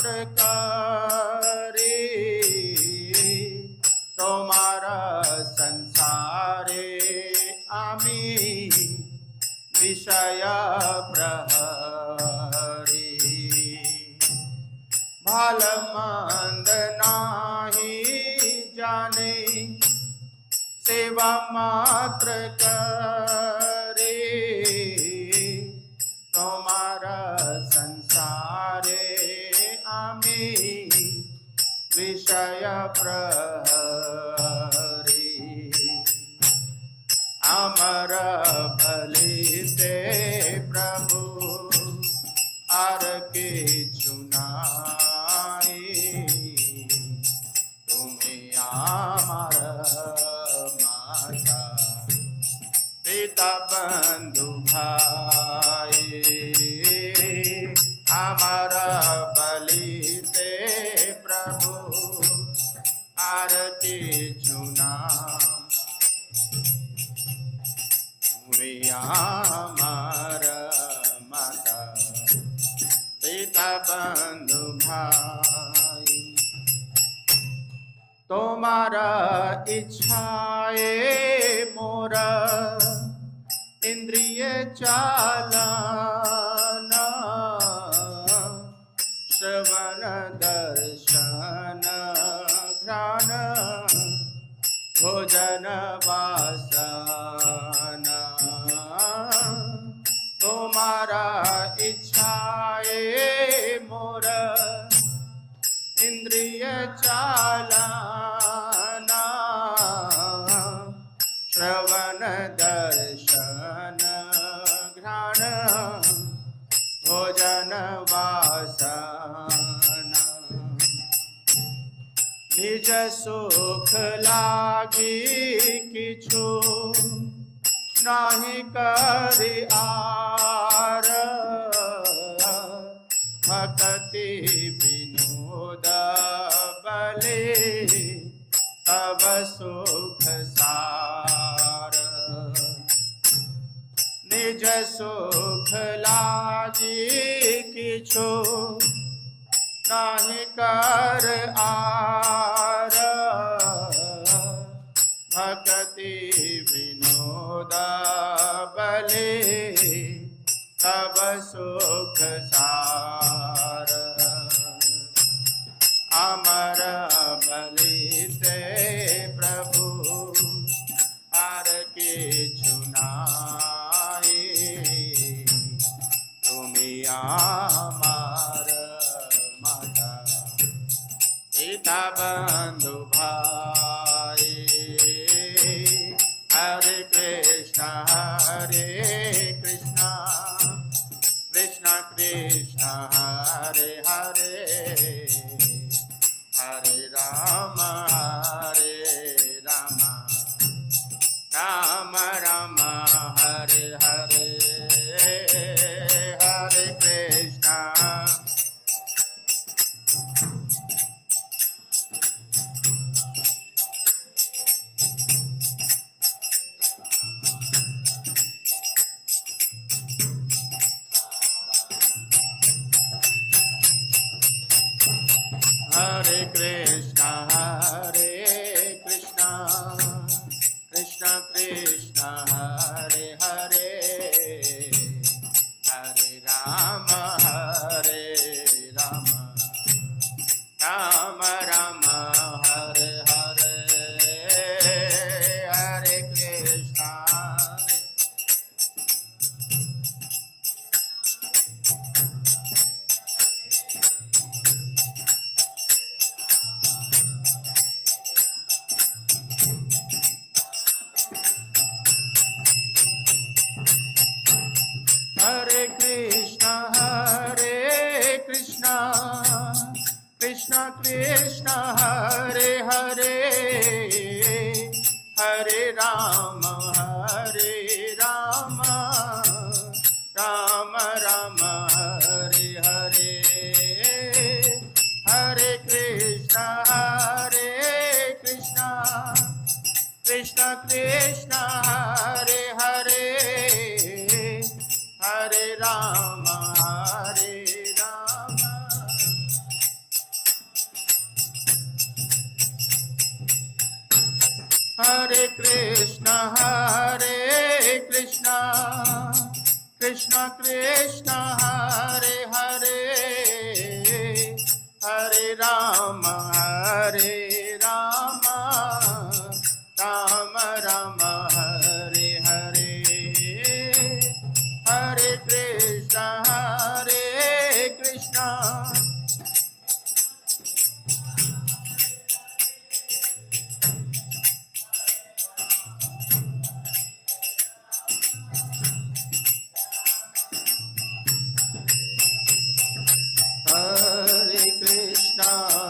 करे, তোমারা संसारे आमी विषय प्रहरी। भल मंद नाही जाने, सेवा मात्र करे, তোমারা संसारे आमी विषय प्रहरी। अमर भलिते प्रभु आर के चुनाई, तुम्हें आमर माता पिता बंधु भाई। अमर बलिते प्रभु आरती चुना, तुम्हें आमर माता पिता बंधु भाई। तुम्हारा इच्छाए मोरा इंद्रिय चालना, श्रवण दर्शन घ्राण भोजन वासना। तुम्हारा इच्छाए मोर इंद्रिय चालना, श्रवण दर्शन घ्राण भोजन वासना। निज सुख लागी किछु नाही करि आर, भक्ति विनोद बले तब सुख सार। निज सुख लागी किछु नाही कर आर, भक्ति विनोद बले तब सुख सार। अमर बलिते प्रभु आर के चुनाई, तुम्हें आमर माता पिता बंधु भाई। हरे कृष्ण कृष्ण कृष्ण हरे हरे, हरे राम राम राम हरे हरे। हरे कृष्ण हरे कृष्ण कृष्ण कृष्ण हरे हरे, हरे राम राम राम हरे हरे। हरे कृष्ण हरे कृष्ण कृष्ण कृष्ण हरे हरे, हरे राम राम राम हरे हरे। हरे कृष्ण कृष्ण कृष्ण हरे हरे, हरे Ram Hare Krishna, Krishna Krishna, Hare Hare, Hare Rama, Rama Rama, Hare Hare, Hare Krishna, Krishna.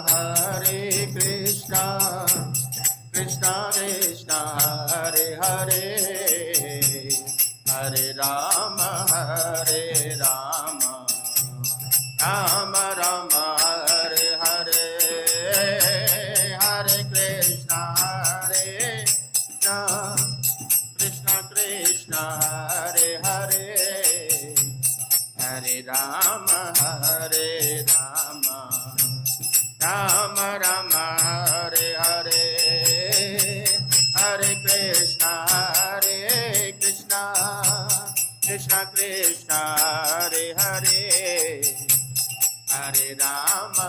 Hare Krishna, Krishna Krishna, Hare Hare, Hare Rama, Rama Rama, Hare Hare, Hare Krishna, Krishna Krishna, Hare Hare, Hare Rama, Rama Rama, Hare Hare, Hare Krishna, Krishna Krishna, Hare Hare, Hare Rama,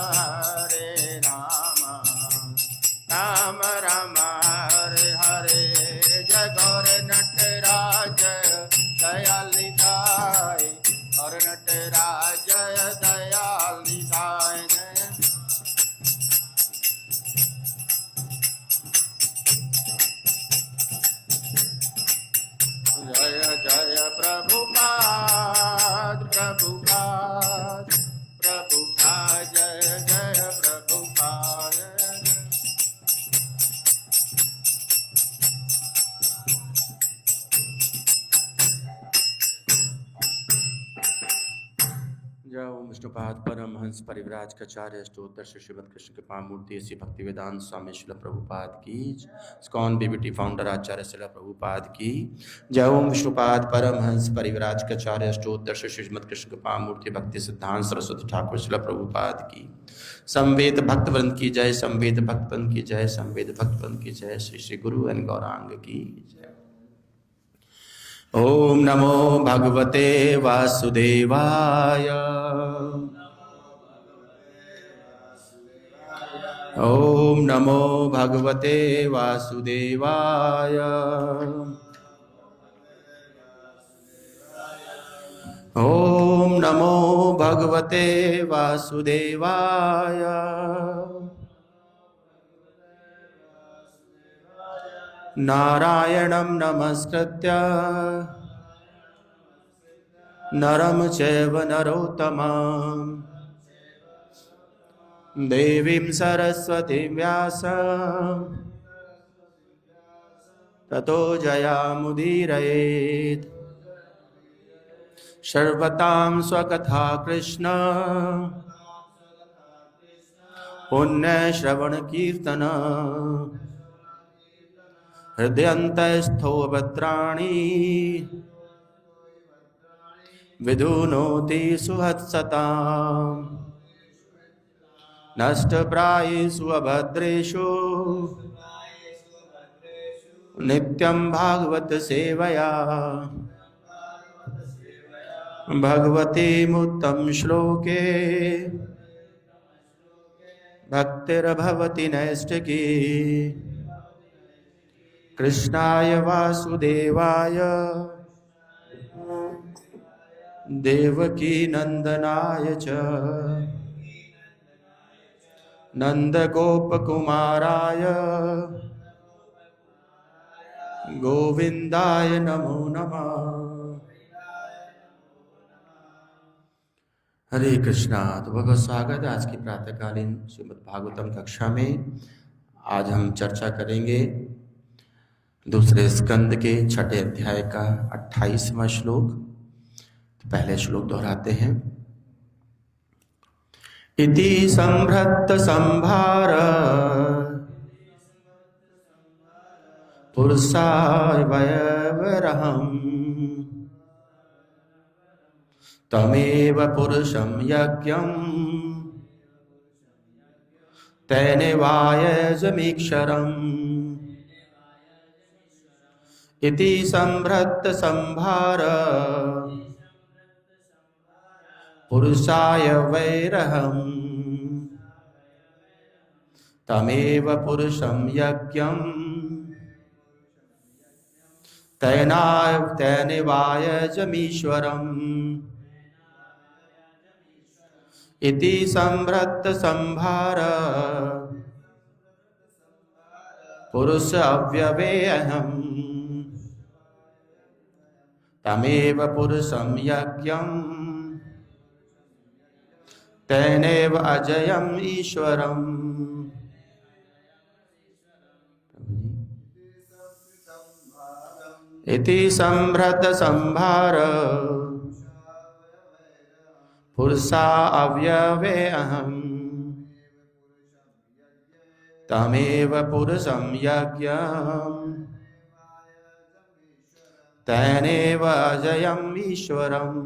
Rama Rama, Hare Hare. Jai Gaur Nataraj, Dayal Nithai, Gaur Nataraj, Jai Dayal Nithai. Jaya Jaya Prabhupada, Prabhupada, Prabhupada, Jaya Jaya Prabhupada. जय ओम विष्णुपाद परमहंस परिव्राज कचार्य अष्टोत्तर श्रीमद कृष्ण कृपा मूर्ति श्री भक्ति वेदांत स्वामी शिल प्रभुपाद की, स्कॉन BBT founder आचार्य शिल प्रभुपाद की। जय ओम विष्णुपाद परमहंस परिव्राज कचार्य अष्टोत्तर श्रीमद कृष्ण कृपा मूर्ति भक्ति सिद्धांत सरस्वती ठाकुर शिल प्रभुपाद की। संवेद भक्त वृंद की जय, संवेद भक्त वृंद की जय, संवेद भक्त वृंद की जय। श्री श्री गुरु एन गौरांग की जय। ओम नमो भगवते वासुदेवाय, ओम नमो भगवते वासुदेवाय, ओम नमो भगवते वासुदेवाय। नारायणं नमस्कृत्य नरं चैव नरोत्तमं, देवीं सरस्वतीं व्यासं ततो जयामुदीरयेत्। सर्वतां स्वकथा कृष्ण पुण्यश्रवणकीर्तन, हृदयन्तस्थो भद्राणि विधुनोति सुहत्सताम्। नष्टप्रायेषु अभद्रेषु नित्यं भागवत सेवया, भगवती मुत्तम श्लोके भक्तिर्भवति नैष्टिकी। कृष्णाय वासुदेवाय देवकी नंदनाय च नंदगोपकुमाराय गोविंदाय नमो नमः। हरे कृष्णा। तो बहुत स्वागत है आज की प्रातःकालीन श्रीमद् भागवतम कक्षा में। आज हम चर्चा करेंगे दूसरे स्कंद के छठे अध्याय का 28वां श्लोक। तो पहले श्लोक दोहराते हैं। इति संभृत संभार पुरुषाय वयवरहम्, तमेव पुरुषं यज्ञं तेनेवायजमीक्षरम्। इति संभृत संभार पुरुषाय वैरहम् तमेव पुरुषं यज्ञं तैनिवायजमीश्वरम् इति संभृत संभार पुरुष अव्यवेयम् तमेव पुरुषं यज्ञं तेनैव अजयम् ईश्वरम्। इति संभृत संभार पुरुषा अव्यवेयम् तमेव पुरुषं यज्ञं तेनैव अजयम् ईश्वरम्।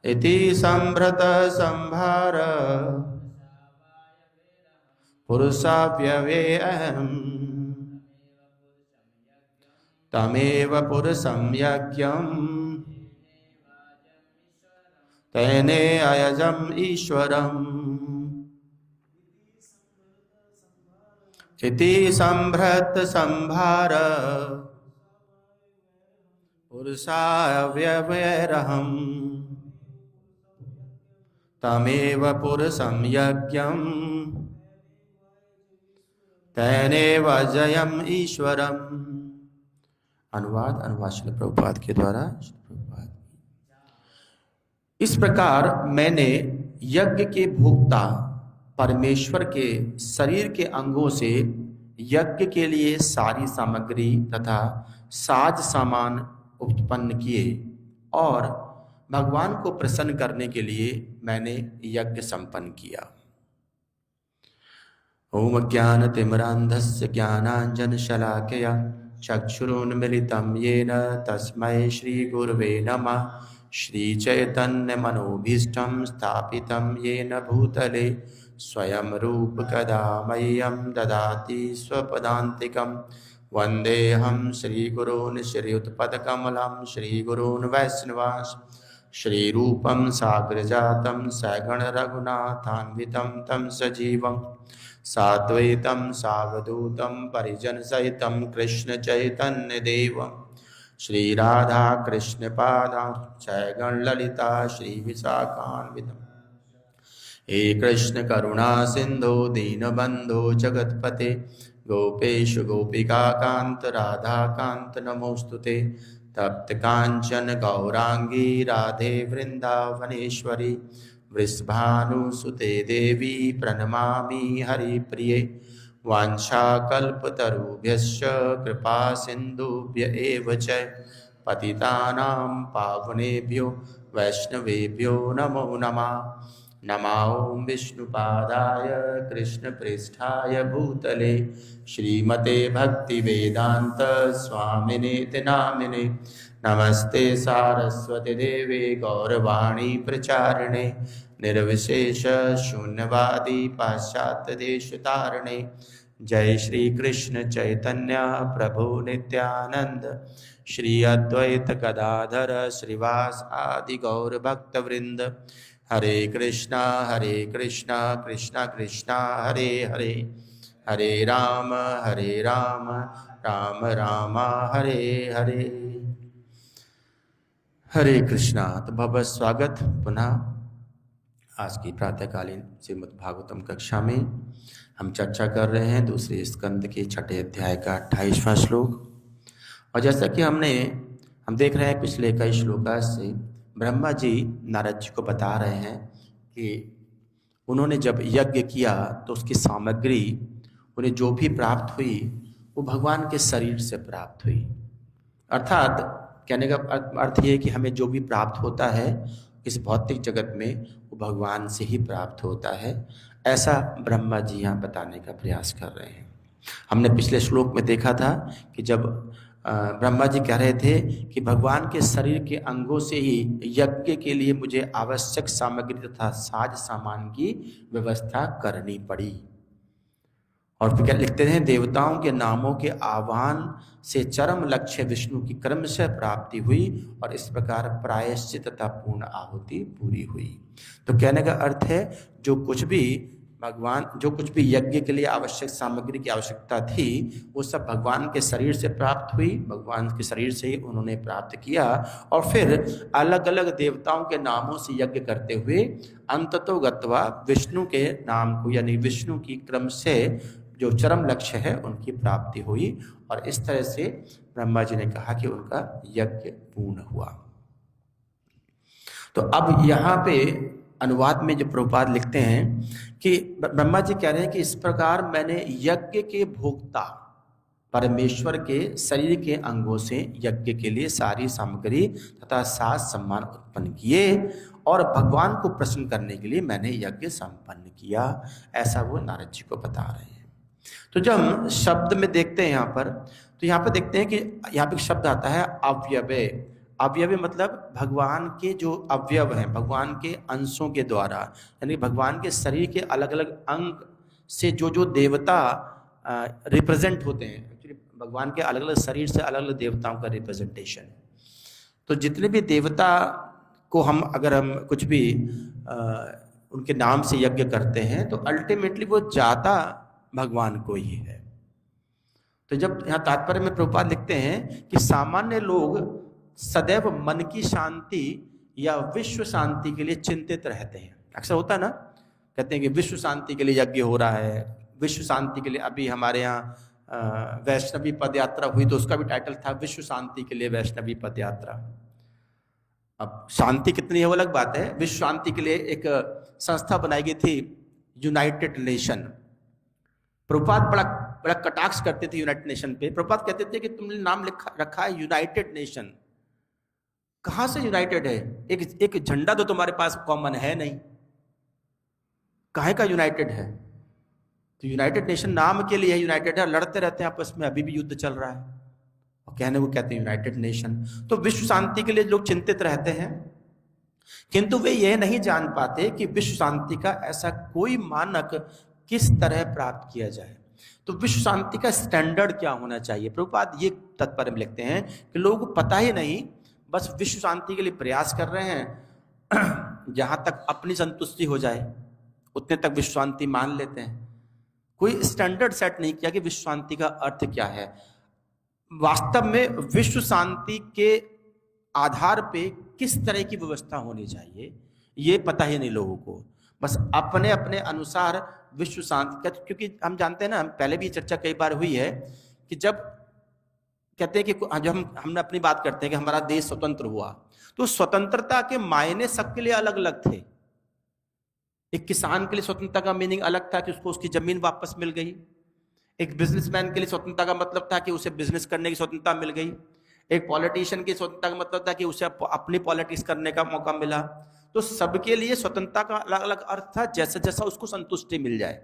इति संभृत संभार पुरुषाव्यवेयम् तमेव पुरुषं यज्ञं तेने अयजम् ईश्वरम्। इति संभृत संभार पुरुषाव्यवेयम् तमेव पुरुषं यज्ञं तेनैव अजयम् ईश्वरम्। अनुवाद श्रील प्रभुपाद के द्वारा। इस प्रकार मैंने यज्ञ के भोक्ता परमेश्वर के शरीर के अंगों से यज्ञ के लिए सारी सामग्री तथा साज सामान उत्पन्न किए और भगवान को प्रसन्न करने के लिए मैंने यज्ञ संपन्न किया। ओम ज्ञानतिमिरान्धस्य ज्ञानाञ्जनशलाकया चक्षुरुन्मीलितं येन तस्मै श्रीगुरवे नमः। श्रीचैतन्यमनोभीष्टं स्थापितं येन भूतले स्वयं रूप कदा मह्यं ददाति स्वपदान्तिकं। वन्देऽहं श्रीगुरून् श्रीयुतपदकमलं श्रीगुरून् वैष्णवांश्च श्रीरूपं साग्रजातं सगणरघुनाथान्वितं तं सजीवं साद्वैतं सावधूतं परिजनसहितं कृष्णचैतन्यदेवं श्रीराधा कृष्णपादां सगणललिता श्रीविशाखान्वितम्। हे कृष्ण करुणा सिंधु दीनबंधो जगत्पते गोपेश गोपिका कांत राधा कांत नमोस्तुते। तप्त कांचन गौरांगी राधे वृंदावनेश्वरी वृषभानुसुते देवी प्रणमामि हरिप्रिये। वाञ्छाकल्पतरुभ्यश्च कृपा सिन्धुभ्य एव च पतितानां पावनेभ्यो वैष्णवेभ्यो नमो नमः। नमो विष्णुपादाय कृष्णप्रेष्ठाय भूतले श्रीमते भक्तिवेदांत स्वामिनेति नामिने। नमस्ते सारस्वती देवे गौरवाणी प्रचारिणे निर्विशेष शून्यवादी पाश्चात्य देशतारिणे। जय श्री कृष्ण चैतन्य प्रभु नित्यानंद श्री अद्वैत गदाधर श्रीवास आदि गौर भक्तवृंद। हरे कृष्णा कृष्णा कृष्णा हरे हरे हरे राम राम राम हरे हरे। हरे कृष्णा। तो भगवत स्वागत पुनः आज की प्रातःकालीन श्रीमद् भागवतम कक्षा में हम चर्चा कर रहे हैं दूसरे स्कंद के छठे अध्याय का 28वां श्लोक। और जैसा कि हम देख रहे हैं पिछले कई श्लोका से ब्रह्मा जी नारद जी को बता रहे हैं कि उन्होंने जब यज्ञ किया तो उसकी सामग्री उन्हें जो भी प्राप्त हुई वो भगवान के शरीर से प्राप्त हुई। अर्थात कहने का अर्थ ये है कि हमें जो भी प्राप्त होता है इस भौतिक जगत में वो भगवान से ही प्राप्त होता है, ऐसा ब्रह्मा जी यहाँ बताने का प्रयास कर रहे हैं। हमने पिछले श्लोक में देखा था कि जब ब्रह्मा जी कह रहे थे कि भगवान के शरीर के अंगों से ही यज्ञ के लिए मुझे आवश्यक सामग्री तथा साज सामान की व्यवस्था करनी पड़ी। और फिर क्या लिखते हैं, देवताओं के नामों के आह्वान से चरम लक्ष्य विष्णु की क्रम से प्राप्ति हुई और इस प्रकार प्रायश्चित तथा पूर्ण आहुति पूरी हुई। तो कहने का अर्थ है जो कुछ भी यज्ञ के लिए आवश्यक सामग्री की आवश्यकता थी वो सब भगवान के शरीर से प्राप्त हुई, भगवान के शरीर से ही उन्होंने प्राप्त किया और फिर अलग अलग देवताओं के नामों से यज्ञ करते हुए अंततो गत्वा विष्णु के नाम को यानी विष्णु की क्रम से जो चरम लक्ष्य है उनकी प्राप्ति हुई और इस तरह से ब्रह्मा जी ने कहा कि उनका यज्ञ पूर्ण हुआ। तो अब यहाँ पे अनुवाद में जो प्रभुपाद लिखते हैं कि ब्रह्मा जी कह रहे हैं कि इस प्रकार मैंने यज्ञ के भोक्ता परमेश्वर के शरीर के अंगों से यज्ञ के लिए सारी सामग्री तथा साज सम्मान उत्पन्न किए और भगवान को प्रसन्न करने के लिए मैंने यज्ञ संपन्न किया, ऐसा वो नारद जी को बता रहे हैं। तो जब हम शब्द में देखते हैं यहाँ पर, तो यहाँ पर देखते हैं कि यहाँ पे शब्द आता है अव्यय। अवयव मतलब भगवान के जो अवयव हैं, भगवान के अंशों के द्वारा, यानी भगवान के शरीर के अलग अलग अंग से जो जो देवता रिप्रेजेंट होते हैं, एक्चुअली भगवान के अलग अलग शरीर से अलग अलग देवताओं का रिप्रेजेंटेशन है। तो जितने भी देवता को अगर हम कुछ भी उनके नाम से यज्ञ करते हैं तो अल्टीमेटली वो जाता भगवान को ही है। तो जब यहाँ तात्पर्य में प्रभुपाद लिखते हैं कि सामान्य लोग सदैव मन की शांति या विश्व शांति के लिए चिंतित रहते हैं। अक्सर होता है ना, कहते हैं कि विश्व शांति के लिए यज्ञ हो रहा है, विश्व शांति के लिए। अभी हमारे यहाँ वैष्णवी पद यात्रा हुई तो उसका भी टाइटल था विश्व शांति के लिए वैष्णवी पद यात्रा। अब शांति कितनी है वो अलग बात है। विश्व शांति के लिए एक संस्था बनाई गई थी, यूनाइटेड नेशन। प्रभुपाद बड़ा कटाक्ष करते थे यूनाइटेड नेशन पे। प्रभुपाद कहते थे कि तुमने नाम रखा है यूनाइटेड नेशन, कहां से यूनाइटेड है? एक झंडा तो तुम्हारे पास कॉमन है नहीं, काहे का यूनाइटेड है? तो यूनाइटेड नेशन नाम के लिए यूनाइटेड है, लड़ते रहते हैं आपस में, अभी भी युद्ध चल रहा है और कहते हैं यूनाइटेड नेशन। तो विश्व शांति के लिए लोग चिंतित रहते हैं, किंतु वे यह नहीं जान पाते कि विश्व शांति का ऐसा कोई मानक किस तरह प्राप्त किया जाए। तो विश्व शांति का स्टैंडर्ड क्या होना चाहिए? प्रभुपाद ये तात्पर्य में लिखते हैं कि लोगों को पता ही नहीं, बस विश्व शांति के लिए प्रयास कर रहे हैं, जहां तक अपनी संतुष्टि हो जाए उतने तक विश्व शांति मान लेते हैं। कोई स्टैंडर्ड सेट नहीं किया कि विश्व शांति का अर्थ क्या है। वास्तव में विश्व शांति के आधार पे किस तरह की व्यवस्था होनी चाहिए ये पता ही नहीं लोगों को, बस अपने अपने अनुसार विश्व शांति। क्योंकि हम जानते हैं ना, पहले भी चर्चा कई बार हुई है कि जब कहते हैं कि जब हमने अपनी बात करते हैं कि हमारा देश स्वतंत्र हुआ, तो स्वतंत्रता के मायने सबके लिए अलग अलग थे। एक किसान के लिए स्वतंत्रता का मीनिंग अलग था कि उसको उसकी जमीन वापस मिल गई। एक बिजनेसमैन के लिए स्वतंत्रता का मतलब था कि उसे बिजनेस करने की स्वतंत्रता मिल गई। एक पॉलिटिशियन की स्वतंत्रता का मतलब था कि उसे अपनी पॉलिटिक्स करने का मौका मिला। तो सबके लिए स्वतंत्रता का अलग अलग अर्थ था, जैसा जैसा उसको संतुष्टि मिल जाए।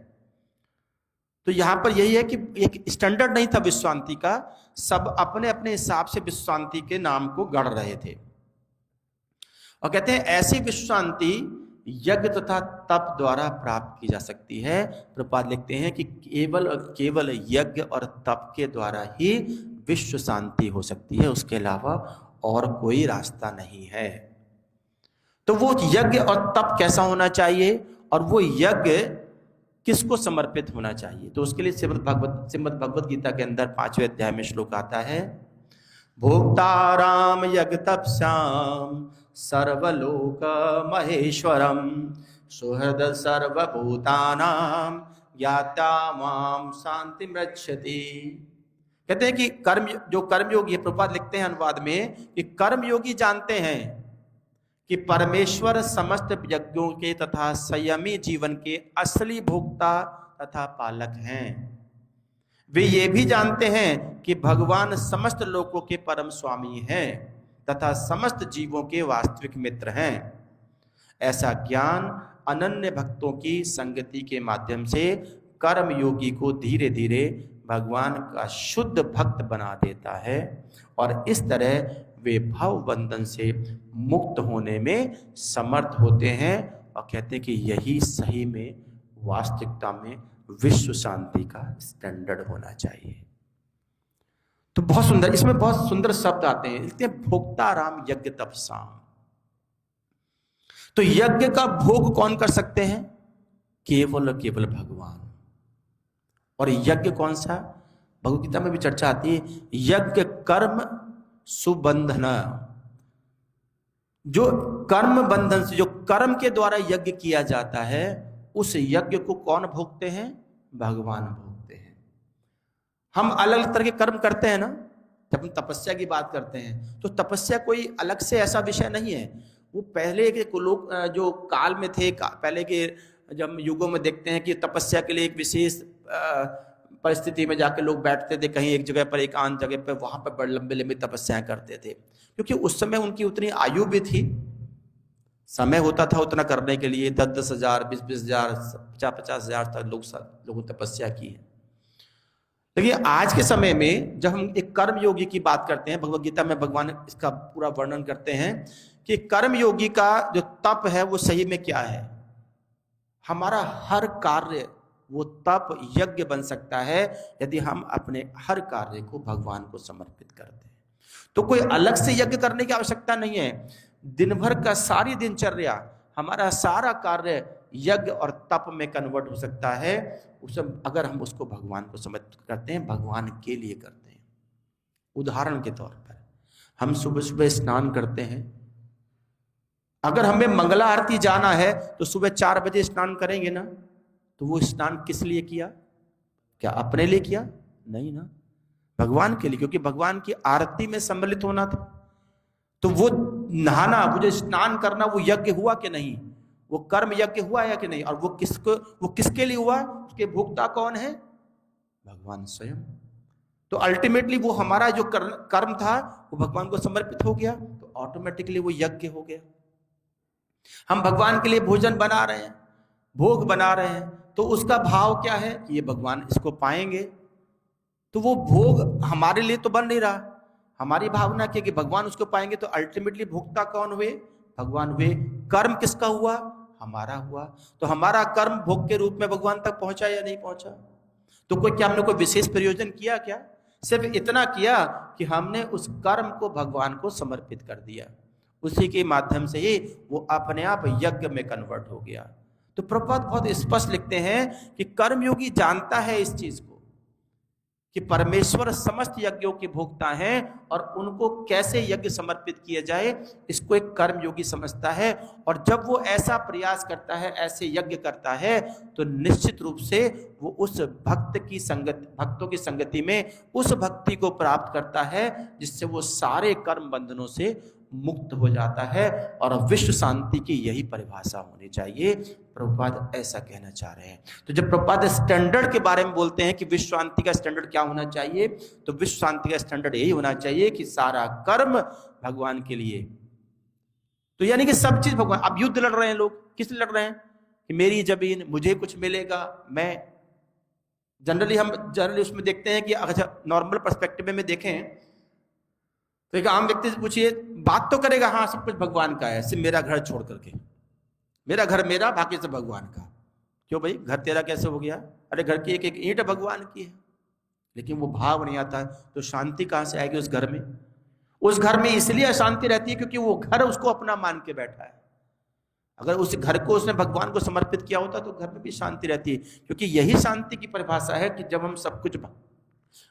तो यहां पर यही है कि एक स्टैंडर्ड नहीं था विश्व शांति का, सब अपने अपने हिसाब से विश्व शांति के नाम को गढ़ रहे थे। और कहते हैं ऐसी विश्व शांति यज्ञ तथा तप द्वारा प्राप्त की जा सकती है। प्रभुपाद लिखते हैं कि केवल यज्ञ और तप के द्वारा ही विश्व शांति हो सकती है, उसके अलावा और कोई रास्ता नहीं है। तो वो यज्ञ और तप कैसा होना चाहिए और वो यज्ञ किसको समर्पित होना चाहिए? तो उसके लिए श्रीमद् भगवत गीता के अंदर 5वें अध्याय में श्लोक आता है, भोक्ताराम यज्ञ तपस्याम सर्वलोक महेश्वरम सुहृद सर्वभूतानाम ज्ञाता माम शांति मृच्छति। कहते हैं कि कर्मयोगी, प्रभुपाद लिखते हैं अनुवाद में कि कर्मयोगी जानते हैं कि परमेश्वर समस्त यज्ञों के तथा संयमी जीवन के असली भोक्ता तथा पालक हैं। वे ये भी जानते हैं कि भगवान समस्त लोकों के परम स्वामी हैं तथा समस्त जीवों के वास्तविक मित्र हैं। ऐसा ज्ञान अनन्य भक्तों की संगति के माध्यम से कर्म योगी को धीरे धीरे भगवान का शुद्ध भक्त बना देता है और इस तरह वे भव बंधन से मुक्त होने में समर्थ होते हैं। और कहते हैं कि यही सही में वास्तविकता में विश्व शांति का स्टैंडर्ड होना चाहिए। तो बहुत सुंदर, इसमें बहुत सुंदर शब्द आते हैं, लिखते हैं भोक्ता राम यज्ञ तपसाम। तो यज्ञ का भोग कौन कर सकते हैं? केवल केवल भगवान। और यज्ञ कौन सा? भगवद गीता में भी चर्चा आती है, यज्ञ कर्म सुबंधन। जो कर्म बंधन से, जो कर्म के द्वारा यज्ञ किया जाता है, उस यज्ञ को कौन भोगते हैं? भगवान भोगते हैं। हम अलग अलग तरह के कर्म करते हैं ना, जब हम तपस्या की बात करते हैं तो तपस्या कोई अलग से ऐसा विषय नहीं है। वो पहले के लोग जो काल में थे, पहले के जब हम युगों में देखते हैं कि तपस्या के लिए एक विशेष परिस्थिति में जाके लोग बैठते थे, कहीं एक जगह पर, एक आन जगह पर, वहां पर बड़ी लंबी लंबी तपस्याएं करते थे, क्योंकि उस समय उनकी उतनी आयु भी थी, समय होता था उतना करने के लिए। 10-10 हजार, 20-20 हजार, 50-50 हजार तक लोगों ने तपस्या की है। लेकिन आज के समय में जब हम एक कर्म योगी की बात करते हैं, भगवद गीता में भगवान इसका पूरा वर्णन करते हैं कि कर्म योगी का जो तप है वो सही में क्या है। हमारा हर कार्य वो तप यज्ञ बन सकता है यदि हम अपने हर कार्य को भगवान को समर्पित करते हैं। तो कोई अलग से यज्ञ करने की आवश्यकता नहीं है। दिन भर का सारी दिनचर्या, हमारा सारा कार्य यज्ञ और तप में कन्वर्ट हो सकता है, उसे अगर हम उसको भगवान को समर्पित करते हैं, भगवान के लिए करते हैं। उदाहरण के तौर पर हम सुबह सुबह स्नान करते हैं, अगर हमें मंगला आरती जाना है तो सुबह 4 बजे स्नान करेंगे ना, तो वो स्नान किस लिए किया? क्या अपने लिए किया? नहीं ना, भगवान के लिए, क्योंकि भगवान की आरती में सम्मिलित होना था। तो वो नहाना, वो जो स्नान करना, वो यज्ञ हुआ कि नहीं? वो कर्म यज्ञ हुआ या कि नहीं? और वो किसके लिए हुआ? उसके भोक्ता कौन है? भगवान स्वयं। तो अल्टीमेटली वो हमारा जो कर्म था वो भगवान को समर्पित हो गया, तो ऑटोमेटिकली वो यज्ञ हो गया। हम भगवान के लिए भोजन बना रहे हैं, भोग बना रहे हैं, तो उसका भाव क्या है कि ये भगवान इसको पाएंगे। तो वो भोग हमारे लिए तो बन नहीं रहा, हमारी भावना क्या कि भगवान उसको पाएंगे। तो अल्टीमेटली भोक्ता कौन हुए? भगवान हुए। कर्म किसका हुआ? हमारा हुआ। तो हमारा कर्म भोग के रूप में भगवान तक पहुंचा या नहीं पहुंचा? तो क्या हमने कोई विशेष प्रयोजन किया? क्या सिर्फ इतना किया कि हमने उस कर्म को भगवान को समर्पित कर दिया, उसी के माध्यम से ही वो अपने आप यज्ञ में कन्वर्ट हो गया। तो प्रभुपाद बहुत स्पष्ट लिखते हैं कि कर्मयोगी जानता है इस चीज को कि परमेश्वर समस्त यज्ञों के भोक्ता हैं, और उनको कैसे यज्ञ समर्पित किया जाए इसको एक कर्मयोगी समझता है। और जब वो ऐसा प्रयास करता है, ऐसे यज्ञ करता है, तो निश्चित रूप से वो उस भक्तों की संगति में उस भक्ति को प्राप्त करता है जिससे वो सारे कर्म बंधनों से मुक्त हो जाता है। और विश्व शांति की यही परिभाषा होनी चाहिए। प्रभुपाद ऐसा कहना चाह रहे हैं। तो जब प्रभुपाद स्टैंडर्ड के बारे में बोलते हैं कि विश्व शांति का स्टैंडर्ड क्या होना चाहिए, तो विश्व शांति का स्टैंडर्ड यही होना चाहिए कि सारा कर्म भगवान के लिए। तो यानी कि सब चीज भगवान। अब युद्ध लड़ रहे हैं लोग, किस लिए लड़ रहे हैं? कि मेरी जमीन, मुझे कुछ मिलेगा। मैं जनरली उसमें देखते हैं कि अच्छा नॉर्मल पर्सपेक्टिव में देखें तो एक आम व्यक्ति से पूछिए, बात तो करेगा हाँ सब कुछ भगवान का है, सिर्फ मेरा घर छोड़ करके। मेरा घर मेरा, बाकी सब भगवान का। क्यों भाई, घर तेरा कैसे हो गया? अरे घर की एक एक ईंट भगवान की है। लेकिन वो भाव नहीं आता, तो शांति कहाँ से आएगी उस घर में? उस घर में इसलिए अशांति रहती है क्योंकि वो घर उसको अपना मान के बैठा है। अगर उस घर को उसने भगवान को समर्पित किया होता तो घर में भी शांति रहती है, क्योंकि यही शांति की परिभाषा है कि जब हम सब कुछ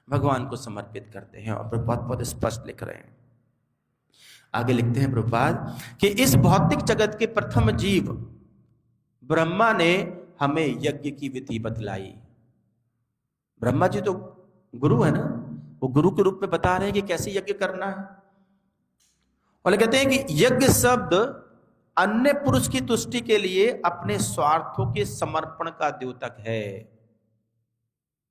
भगवान को समर्पित करते हैं। और प्रभुपाद बहुत स्पष्ट लिख रहे हैं, आगे लिखते हैं प्रभुपाद कि इस भौतिक जगत के प्रथम जीव ब्रह्मा ने हमें यज्ञ की विधि बतलाई। ब्रह्मा जी तो गुरु है ना, वो गुरु के रूप में बता रहे हैं कि कैसे यज्ञ करना है। और कहते हैं कि यज्ञ शब्द अन्य पुरुष की तुष्टि के लिए अपने स्वार्थों के समर्पण का द्योतक है।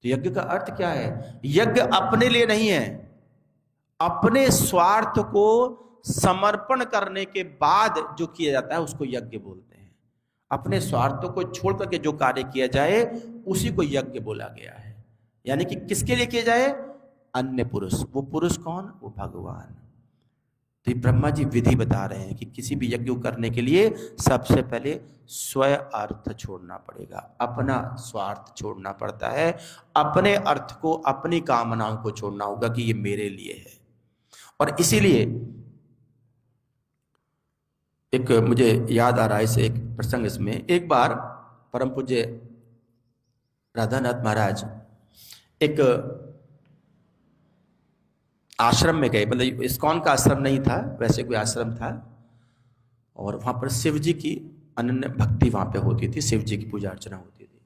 तो यज्ञ का अर्थ क्या है? यज्ञ अपने लिए नहीं है, अपने स्वार्थ को समर्पण करने के बाद जो किया जाता है उसको यज्ञ बोलते हैं। अपने स्वार्थों को छोड़ करके जो कार्य किया जाए उसी को यज्ञ बोला गया है। यानी कि किसके लिए किया जाए? अन्य पुरुष। वो पुरुष कौन? वो भगवान। तो ये ब्रह्मा जी विधि बता रहे हैं कि किसी भी यज्ञ को करने के लिए सबसे पहले स्वयं अर्थ छोड़ना पड़ेगा, अपना स्वार्थ छोड़ना पड़ता है, अपने अर्थ को, अपनी कामनाओं को छोड़ना होगा कि ये मेरे लिए है। और इसीलिए एक मुझे याद आ रहा है इसे, एक प्रसंग इसमें, एक बार परम पूज्य राधानाथ महाराज एक आश्रम में गए, मतलब इस्कॉन का आश्रम नहीं था, वैसे कोई आश्रम था, और वहां पर शिव जी की अनन्य भक्ति वहां पे होती थी, शिव जी की पूजा अर्चना होती थी।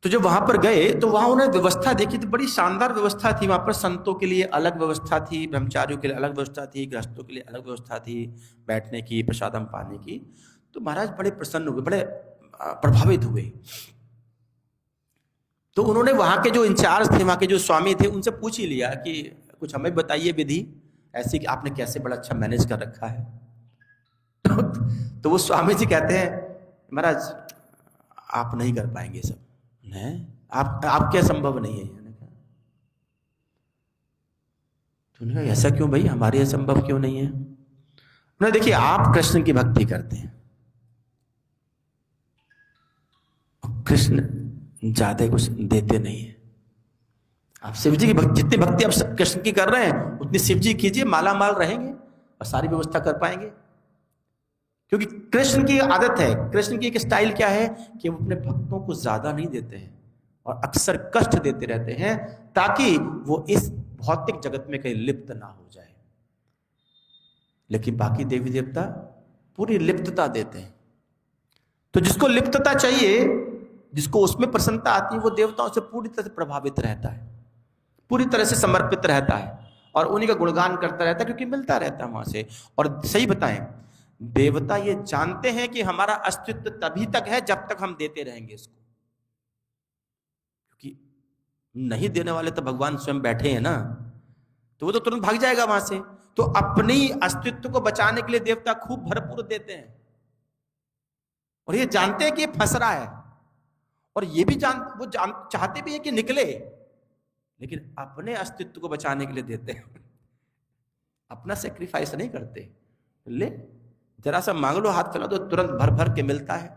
तो जब वहां पर गए तो वहां उन्होंने व्यवस्था देखी, तो बड़ी शानदार व्यवस्था थी। वहां पर संतों के लिए अलग व्यवस्था थी, ब्रह्मचारियों के लिए अलग व्यवस्था थी, गृहस्थों के लिए अलग व्यवस्था थी, बैठने की, प्रसादम पाने की। तो महाराज बड़े प्रसन्न हुए, बड़े प्रभावित हुए। तो उन्होंने वहां के जो इंचार्ज थे, वहां के जो स्वामी थे, उनसे पूछ ही लिया कि कुछ हमें बताइए विधि ऐसी कि आपने कैसे बड़ा अच्छा मैनेज कर रखा है। तो वो स्वामी जी कहते हैं, महाराज आप नहीं कर पाएंगे सब, नहीं आप क्या संभव नहीं है। तो उन्होंने कहा ऐसा क्यों भाई, हमारे असंभव क्यों नहीं है? उन्होंने देखिए आप कृष्ण की भक्ति करते हैं, कृष्ण ज्यादा कुछ देते नहीं है। आप शिव जी की भक्ति, जितनी भक्ति आप कृष्ण की कर रहे हैं उतनी शिव जी कीजिए, माला माल रहेंगे और सारी व्यवस्था कर पाएंगे। क्योंकि कृष्ण की आदत है, कृष्ण की एक स्टाइल क्या है कि वो अपने भक्तों को ज्यादा नहीं देते हैं और अक्सर कष्ट देते रहते हैं, ताकि वो इस भौतिक जगत में कहीं लिप्त ना हो जाए। लेकिन बाकी देवी देवता पूरी लिप्तता देते हैं। तो जिसको लिप्तता चाहिए, जिसको उसमें प्रसन्नता आती है, वो देवताओं से पूरी तरह से प्रभावित रहता है, पूरी तरह से समर्पित रहता है और उन्हीं का गुणगान करता रहता है, क्योंकि मिलता रहता है वहां से। और सही बताएं, देवता ये जानते हैं कि हमारा अस्तित्व तभी तक है जब तक हम देते रहेंगे इसको, क्योंकि नहीं देने वाले तो भगवान स्वयं बैठे हैं ना, तो वो तो तुरंत भाग जाएगा वहां से। तो अपनी अस्तित्व को बचाने के लिए देवता खूब भरपूर देते हैं, और ये जानते हैं कि ये फंस रहा है, और ये भी चाहते भी है कि निकले, लेकिन अपने अस्तित्व को बचाने के लिए देते हैं। अपना सेक्रीफाइस नहीं करते। ले जरा सा मांग लो, हाथ फैला दो, तुरंत भर भर के मिलता है।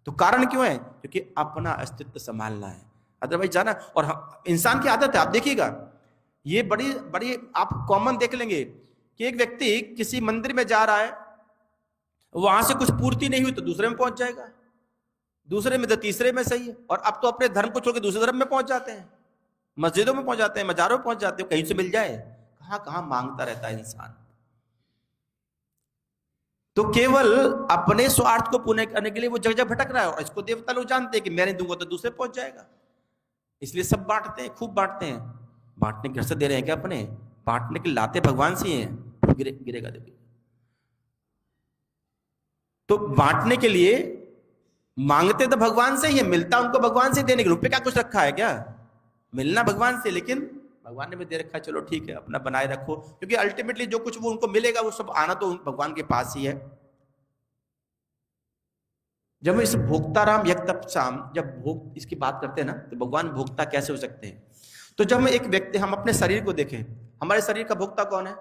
तो कारण क्यों है? क्योंकि अपना अस्तित्व संभालना है, अदरवाइज जाना। और इंसान की आदत है, आप देखिएगा, ये बड़ी बड़ी आप कॉमन देख लेंगे कि एक व्यक्ति किसी मंदिर में जा रहा है, वहां से कुछ पूर्ति नहीं हुई तो दूसरे में पहुंच जाएगा, दूसरे में तो तीसरे में, सही है। और अब तो अपने धर्म को छोड़कर दूसरे धर्म में पहुंच जाते हैं, मस्जिदों में पहुंच जाते हैं, मजारों में पहुंच जाते हैं, कहीं से मिल जाए। कहां कहां मांगता रहता है इंसान। तो केवल अपने स्वार्थ को पूर्ण करने के लिए वो जगह जगह भटक रहा है, और इसको देवता लोग जानते हैं कि मैं नहीं दूंगा तो दूसरे पहुंच जाएगा, इसलिए सब बांटते हैं, खूब बांटते हैं। बांटने के घर से दे रहे हैं क्या? अपने बांटने के लाते भगवान से ही हैं, गिरेगा देखिए। तो बांटने के लिए मांगते तो भगवान से ही है, मिलता उनको भगवान से देने के रूप में क्या कुछ रखा है क्या? मिलना भगवान से, लेकिन भगवान ने भी दे रखा है, चलो ठीक है अपना बनाए रखो, क्योंकि अल्टीमेटली जो कुछ वो उनको मिलेगा वो सब आना तो भगवान के पास ही है। जब हम इस भोक्ताराम यज्ञतपसाम जब भोग इसकी बात करते हैं ना, तो भगवान भोक्ता कैसे हो सकते हैं? तो जब हम एक व्यक्ति, हम अपने शरीर को देखें, हमारे शरीर का भोक्ता कौन है?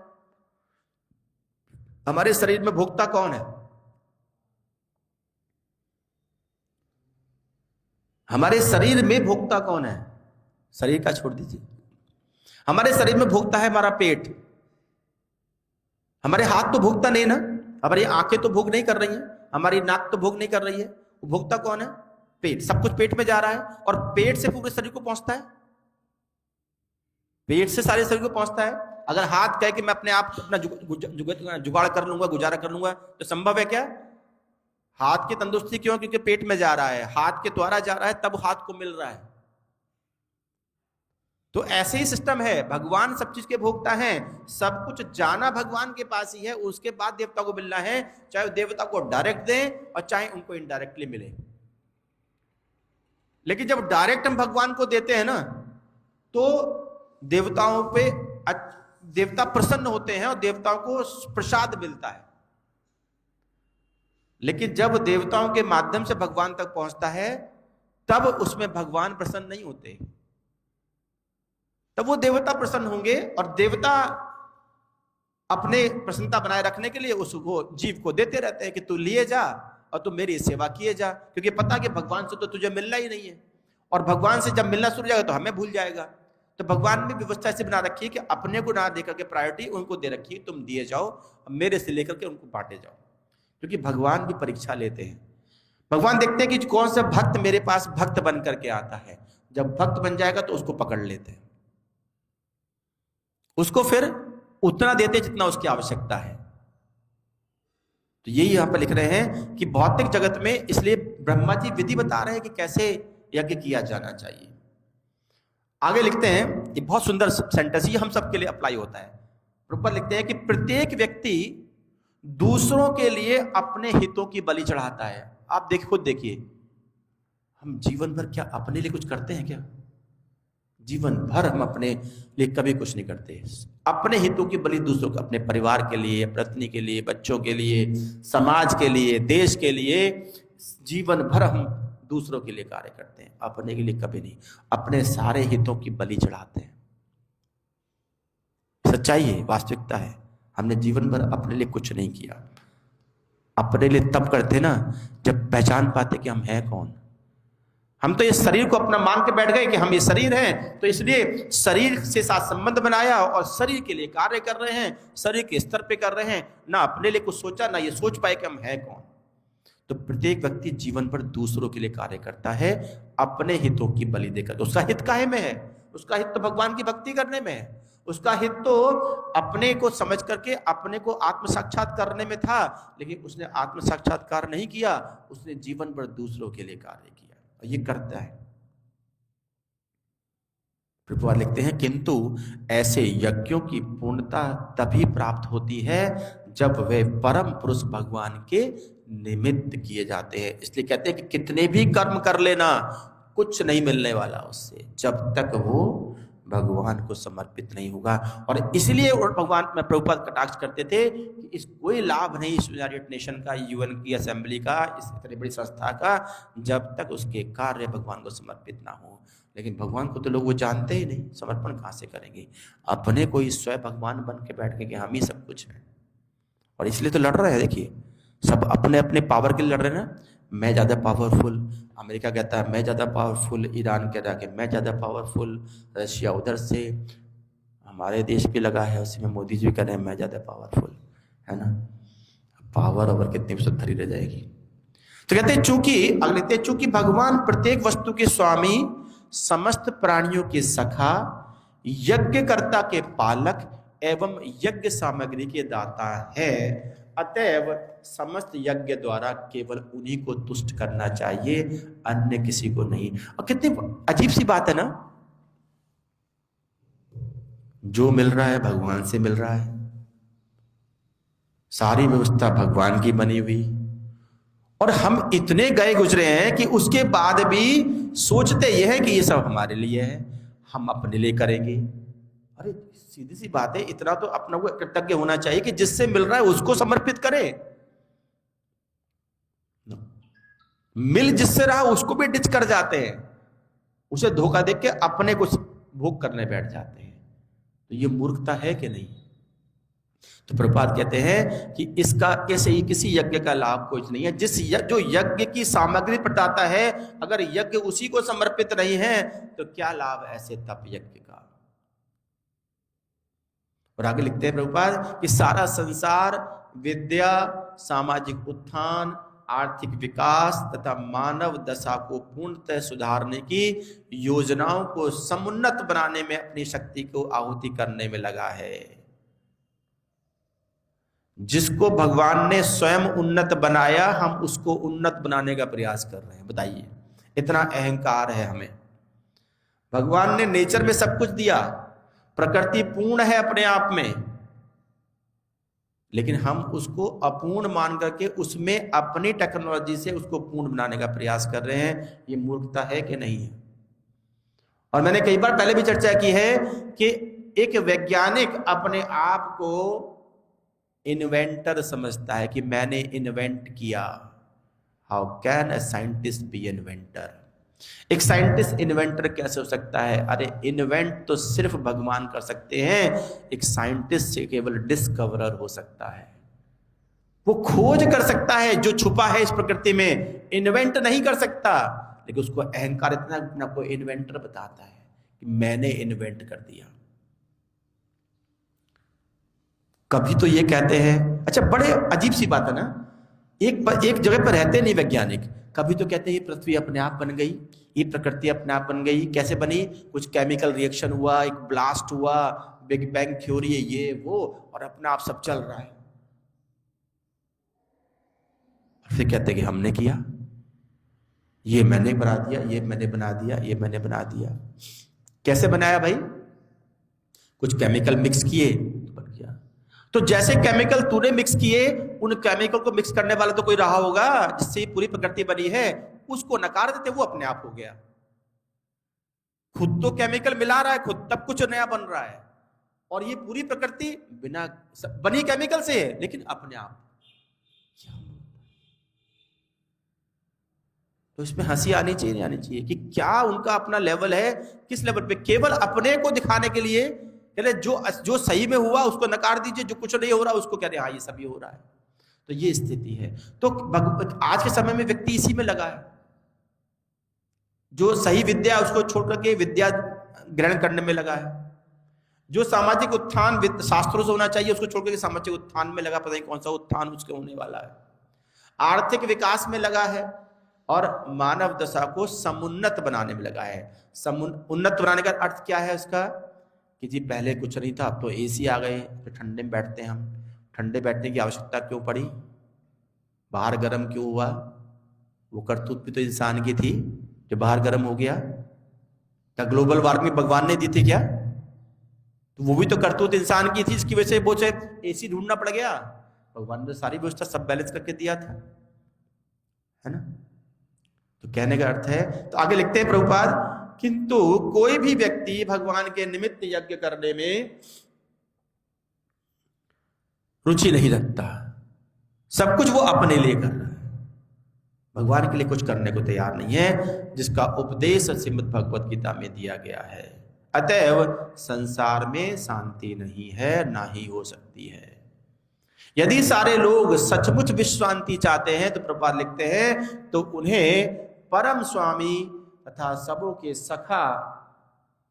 हमारे शरीर में भोक्ता कौन है? हमारे शरीर में भोक्ता कौन है? शरीर का छोड़ दीजिए, हमारे शरीर में भोक्ता है हमारा पेट। हमारे हाथ तो भोक्ता नहीं ना, हमारी आंखें तो भोग नहीं कर रही हैं, हमारी नाक तो भोग नहीं कर रही है, वो भोक्ता कौन है? पेट। सब कुछ पेट में जा रहा है, और पेट से पूरे शरीर को पहुंचता है, पेट से सारे शरीर को पहुंचता है। अगर हाथ कहे कि मैं अपने आप अपना जुगाड़ कर लूंगा, गुजारा कर लूंगा, तो संभव है क्या? हाथ की तंदुरुस्ती क्यों? क्योंकि पेट में जा रहा है, हाथ के द्वारा जा रहा है, तब हाथ को मिल रहा है। तो ऐसे ही सिस्टम है, भगवान सब चीज के भोक्ता हैं, सब कुछ जाना भगवान के पास ही है, उसके बाद देवता को मिलना है, चाहे देवता को डायरेक्ट दें और चाहे उनको इनडायरेक्टली मिले। लेकिन जब डायरेक्ट हम भगवान को देते हैं ना, तो देवताओं पे देवता प्रसन्न होते हैं और देवताओं को प्रसाद मिलता है। लेकिन जब देवताओं के माध्यम से भगवान तक पहुंचता है, तब उसमें भगवान प्रसन्न नहीं होते, तब वो देवता प्रसन्न होंगे। और देवता अपने प्रसन्नता बनाए रखने के लिए उसको जीव को देते रहते हैं कि तू लिए जा और तू मेरी सेवा किए जा, क्योंकि पता कि भगवान से तो तुझे मिलना ही नहीं है, और भगवान से जब मिलना शुरू जाएगा तो हमें भूल जाएगा। तो भगवान ने व्यवस्था ऐसे बना रखी है कि अपने को ना देकर के प्रायोरिटी उनको दे रखी है, तुम दिए जाओ, मेरे से लेकर के उनको बांटे जाओ, क्योंकि भगवान भी परीक्षा लेते हैं। भगवान देखते हैं कि कौन सा भक्त मेरे पास भक्त बन करके आता है, जब भक्त बन जाएगा तो उसको पकड़ लेते हैं, उसको फिर उतना देते जितना उसकी आवश्यकता है। तो यही यहां पर लिख रहे हैं कि भौतिक जगत में, इसलिए ब्रह्मा जी विधि बता रहे हैं कि कैसे यज्ञ किया जाना चाहिए। आगे लिखते हैं, ये बहुत सुंदर सेंटेंस, ये हम सबके लिए अप्लाई होता है। ऊपर लिखते हैं कि प्रत्येक व्यक्ति दूसरों के लिए अपने हितों की बलि चढ़ाता है। आप खुद देखिए, हम जीवन भर क्या अपने लिए कुछ करते हैं क्या? जीवन भर हम अपने लिए कभी कुछ नहीं करते। अपने हितों की बलि दूसरों को, अपने परिवार के लिए, पत्नी के लिए, बच्चों के लिए, समाज के लिए, देश के लिए, जीवन भर हम दूसरों के लिए कार्य करते हैं, अपने के लिए कभी नहीं। अपने सारे हितों की बलि चढ़ाते हैं। सच्चाई है, वास्तविकता है। हमने जीवन भर अपने लिए कुछ नहीं किया। अपने लिए तब करते ना जब पहचान पाते कि हम हैं कौन। हम तो इस शरीर को अपना मान के बैठ गए कि हम ये शरीर हैं, तो इसलिए शरीर से साथ संबंध बनाया और शरीर के लिए कार्य कर रहे हैं, शरीर के स्तर पे कर रहे हैं, ना अपने लिए कुछ सोचा, ना ये सोच पाए कि हम हैं कौन। तो प्रत्येक व्यक्ति जीवन भर दूसरों के लिए कार्य करता है, अपने हितों की बलि देकर। उसका हित काहे में है? उसका हित तो भगवान की भक्ति करने में है। उसका हित तो अपने को समझ करके अपने को आत्म साक्षात करने में था, लेकिन उसने आत्म साक्षात्कार नहीं किया, उसने जीवन भर दूसरों के लिए कार्य किया, और ये करता है। प्रभुपाद लिखते हैं, किंतु ऐसे यज्ञों की पूर्णता तभी प्राप्त होती है जब वे परम पुरुष भगवान के निमित्त किए जाते हैं। इसलिए कहते हैं कि कितने भी कर्म कर लेना, कुछ नहीं मिलने वाला उससे, जब तक वो भगवान को समर्पित नहीं होगा। और इसलिए भगवान में प्रभुपाद कटाक्ष करते थे कि इस कोई लाभ नहीं इस यूनाइटेड नेशन का, यूएन की असेंबली का, इस इतनी बड़ी संस्था का, जब तक उसके कार्य भगवान को समर्पित ना हो। लेकिन भगवान को तो लोग वो जानते ही नहीं, समर्पण कहाँ से करेंगे? अपने को ही स्वयं भगवान बन के बैठ के कि हम ही सब कुछ है। और इसलिए तो लड़ रहे हैं। देखिए, सब अपने अपने पावर के लिए लड़ रहे हैं ना। मैं ज़्यादा पावरफुल, अमेरिका कहता है मैं ज़्यादा पावरफुल, ईरान कह रहा है कि मैं ज़्यादा पावरफुल, रशिया उधर से, हमारे देश भी लगा है उसी में, मोदी जी भी कह रहे हैं मैं ज़्यादा पावरफुल, है ना। पावर ओवर कितनी धरी रह जाएगी। तो कहते हैं चूंकि भगवान प्रत्येक वस्तु के स्वामी, समस्त प्राणियों के सखा, यज्ञकर्ता के पालक एवं यज्ञ सामग्री के दाता है, अतएव समस्त यज्ञ द्वारा केवल उन्हीं को तुष्ट करना चाहिए, अन्य किसी को नहीं। और कितनी अजीब सी बात है ना, जो मिल रहा है भगवान से मिल रहा है, सारी व्यवस्था भगवान की बनी हुई, और हम इतने गए गुजरे हैं कि उसके बाद भी सोचते यह है कि ये सब हमारे लिए है, हम अपने लिए करेंगे। अरे सीधी सी बात है, इतना तो अपना वो कृतज्ञ होना चाहिए कि जिससे मिल रहा है उसको समर्पित करें। मिल जिससे रहा उसको भी डिच कर जाते हैं, उसे धोखा देख के अपने को भोग करने बैठ जाते हैं। तो ये मूर्खता है कि नहीं? तो प्रभुपाद कहते हैं कि इसका ऐसे ही किसी यज्ञ का लाभ कुछ नहीं है। जो यज्ञ की सामग्री प्रदाता है, अगर यज्ञ उसी को समर्पित नहीं है तो क्या लाभ ऐसे तप यज्ञ का। और आगे लिखते हैं प्रभुपाद कि सारा संसार विद्या, सामाजिक उत्थान, आर्थिक विकास तथा मानव दशा को पूर्णतः सुधारने की योजनाओं को समुन्नत बनाने में अपनी शक्ति को आहुति करने में लगा है। जिसको भगवान ने स्वयं उन्नत बनाया, हम उसको उन्नत बनाने का प्रयास कर रहे हैं। बताइए, इतना अहंकार है हमें। भगवान ने नेचर में सब कुछ दिया, प्रकृति पूर्ण है अपने आप में, लेकिन हम उसको अपूर्ण मान करके उसमें अपनी टेक्नोलॉजी से उसको पूर्ण बनाने का प्रयास कर रहे हैं। ये मूर्खता है कि नहीं है? और मैंने कई बार पहले भी चर्चा की है कि एक वैज्ञानिक अपने आप को इन्वेंटर समझता है कि मैंने इन्वेंट किया। How can a scientist be inventor? एक साइंटिस्ट इन्वेंटर कैसे हो सकता है? अरे इन्वेंट तो सिर्फ भगवान कर सकते हैं, एक साइंटिस्ट से केवल डिस्कवरर हो सकता है। वो खोज कर सकता है जो छुपा है इस प्रकृति में, इन्वेंट नहीं कर सकता। लेकिन उसको अहंकार इतना, अपने को इन्वेंटर बताता है कि मैंने इन्वेंट कर दिया। कभी तो ये कहते हैं, अच्छा बड़े अजीब सी बात है ना, एक जगह पर रहते नहीं वैज्ञानिक, कभी तो कहते हैं ये पृथ्वी अपने आप बन गई, ये प्रकृति अपने आप बन गई। कैसे बनी? कुछ केमिकल रिएक्शन हुआ, एक ब्लास्ट हुआ, बिग बैंग थ्योरी है ये वो, और अपने आप सब चल रहा है। फिर कहते हैं कि हमने किया, ये मैंने बना दिया, ये मैंने बना दिया, ये मैंने बना दिया। कैसे बनाया भाई? कुछ केमिकल मिक्स किए तो बन गया। तो जैसे केमिकल तूने मिक्स किए, उन केमिकल को मिक्स करने वाला तो कोई रहा होगा जिससे पूरी प्रकृति बनी है, उसको नकार देते, वो अपने आप हो गया। खुद तो केमिकल मिला रहा है खुद, तब कुछ नया बन रहा है, और ये पूरी प्रकृति बिना बनी केमिकल से है, लेकिन अपने आप। तो इसमें हंसी आनी चाहिए, नहीं आनी चाहिए? कि क्या उनका अपना लेवल है, किस लेवल पे? केवल अपने को दिखाने के लिए जो सही में हुआ उसको नकार दीजिए, जो कुछ नहीं हो रहा उसको कह रहे हाँ ये सभी हो रहा है। तो ये स्थिति है। तो आज के समय में व्यक्ति इसी में लगा है, जो सही विद्या उसको छोड़ करके विद्या ग्रहण करने में लगा है, जो सामाजिक उत्थान शास्त्रों से होना चाहिए उसको छोड़ करके सामाजिक उत्थान में लगा, पता नहीं कौन सा उत्थान उसके होने वाला है। आर्थिक विकास में लगा है और मानव दशा को समुन्नत बनाने में लगा है। उन्नत बनाने का अर्थ क्या है उसका? कि जी पहले कुछ नहीं था, अब तो एसी आ गए, तो ठंडे में बैठते हैं हम। ठंडे बैठने की आवश्यकता क्यों पड़ी? बाहर गर्म क्यों हुआ? वो करतूत भी तो इंसान की थी जो बाहर गर्म हो गया। क्या ग्लोबल वार्मिंग भगवान ने दी थी क्या? तो वो भी तो करतूत इंसान की थी, इसकी वजह से वो एसी ढूंढना पड़ गया। भगवान ने सारी व्यवस्था सब बैलेंस करके दिया था, है ना? तो कहने का अर्थ है, तो आगे लिखते हैं प्रभुपाद, किंतु कोई भी व्यक्ति भगवान के निमित्त यज्ञ करने में रुचि नहीं रखता। सब कुछ वो अपने लिए कर रहा है, भगवान के लिए कुछ करने को तैयार नहीं है, जिसका उपदेश श्रीमद् भगवत गीता में दिया गया है। अतएव संसार में शांति नहीं है, ना ही हो सकती है। यदि सारे लोग सचमुच विश्व शांति चाहते हैं, तो प्रभुपाद लिखते हैं, तो उन्हें परम स्वामी तथा सबों के सखा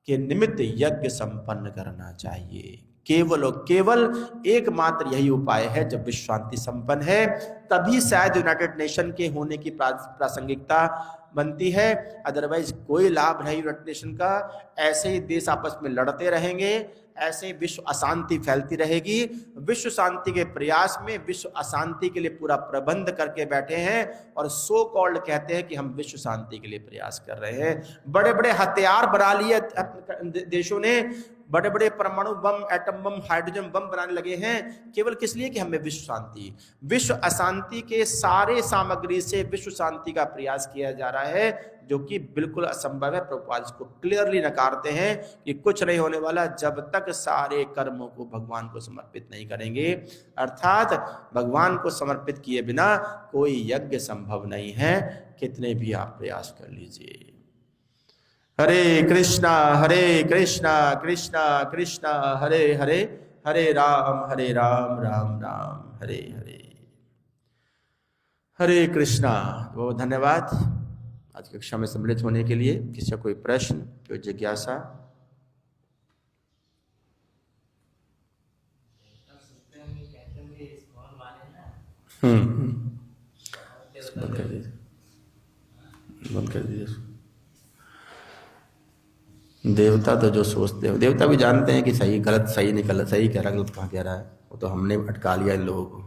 के निमित्त यज्ञ संपन्न करना चाहिए। केवल और केवल एकमात्र यही उपाय है। जब विश्व शांति संपन्न है तभी शायद यूनाइटेड नेशन के होने की प्रासंगिकता बनती है, अदरवाइज कोई लाभ नहीं यूनाइटेड नेशन का। ऐसे ही देश आपस में लड़ते रहेंगे, ऐसे ही विश्व अशांति फैलती रहेगी। विश्व शांति के प्रयास में विश्व अशांति के लिए पूरा प्रबंध करके बैठे हैं, और सो कॉल्ड कहते हैं कि हम विश्व शांति के लिए प्रयास कर रहे हैं। बड़े बड़े हथियार बना लिए देशों ने, बड़े बड़े परमाणु बम, एटम बम, हाइड्रोजन बम बनाने लगे हैं, केवल किस लिए? कि हमें विश्व शांति, विश्व अशांति के सारे सामग्री से विश्व शांति का प्रयास किया जा रहा है, जो कि बिल्कुल असंभव है। प्रभुपाद इसको क्लियरली नकारते हैं कि कुछ नहीं होने वाला जब तक सारे कर्मों को भगवान को समर्पित नहीं करेंगे। अर्थात भगवान को समर्पित किए बिना कोई यज्ञ संभव नहीं है, कितने भी आप प्रयास कर लीजिए। हरे कृष्णा कृष्णा कृष्णा हरे हरे, हरे राम राम राम हरे हरे। हरे कृष्णा। बहुत धन्यवाद आज की कक्षा में सम्मिलित होने के लिए। किसी का कोई प्रश्न, कोई जिज्ञासा? बंद कर दीजिए, बंद कर दीजिए। देवता तो जो सोचते हो, देवता भी जानते हैं कि सही गलत, सही नहीं गलत, सही कह रहा है, गलत कहाँ कह रहा है, वो तो हमने अटका लिया इन लोगों को।